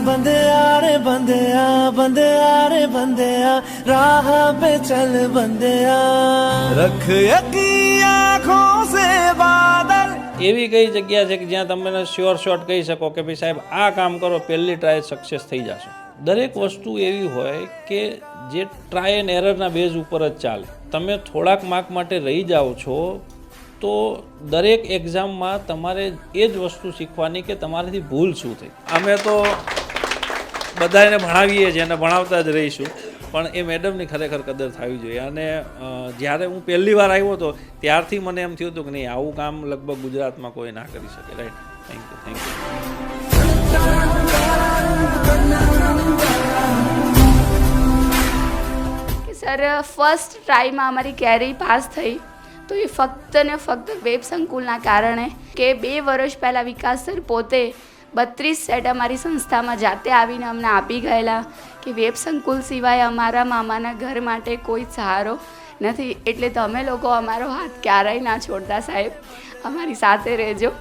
बंदेया रे बंदेया, बंदेया रे बंदेया, राह पे चल बंदेया, रख यकीन आँखों से बादल। એવી કઈ જગ્યા છે કે જ્યાં તમે શ્યોર શોર્ટ કહી શકો કે ભાઈ સાહેબ આ કામ કરો, પહેલી ટ્રાય સક્સેસ થઈ જશો? દરેક વસ્તુ એવી હોય કે જે ટ્રાય એન્ડ એરરના બેઝ ઉપર જ ચાલે. તમે થોડાક માર્ક માટે રહી જાઓ છો તો દરેક એક્ઝામમાં તમારે એ જ વસ્તુ શીખવાની કે તમારાથી ભૂલ શું થઈ. અમે તો બધાને ભણાવીએ છીએ અને ભણાવતા જ રહીશું, પણ એ મેડમની ખરેખર કદર થવી જોઈએ. અને જ્યારે હું પહેલી વાર આવ્યો હતો ત્યારથી મને એમ થયું હતું કે નહીં, આવું કામ લગભગ ગુજરાતમાં કોઈ ના કરી શકે. Right, thank you. Sir, first ટ્રાયમાં અમારી ક્યારેય પાસ થઈ તો એ ફક્ત ને ફક્ત વેબ સંકુલના કારણે કે 2 વર્ષ પહેલાં વિકાસ સર પોતે 32 સેટ અમારી સંસ્થામાં જાતે આવીને અમને આપી ગયેલા કે વેબ સંકુલ સિવાય અમારા મામાના ઘર માટે કોઈ સહારો નથી. એટલે તમે લોકો અમારો હાથ ક્યારેય ના છોડતા સાહેબ, અમારી સાથે રહેજો.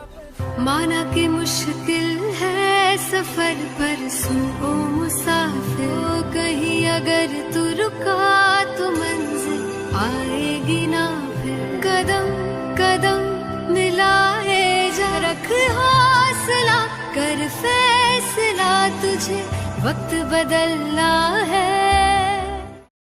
माना कि मुश्किल है सफर पर सुन ओ मुसाफिर, कहीं अगर तू रुका तो मंजिल आएगी ना फिर, कदम कदम मिला है जा, रख हौसला कर फैसला, तुझे वक्त बदलना है.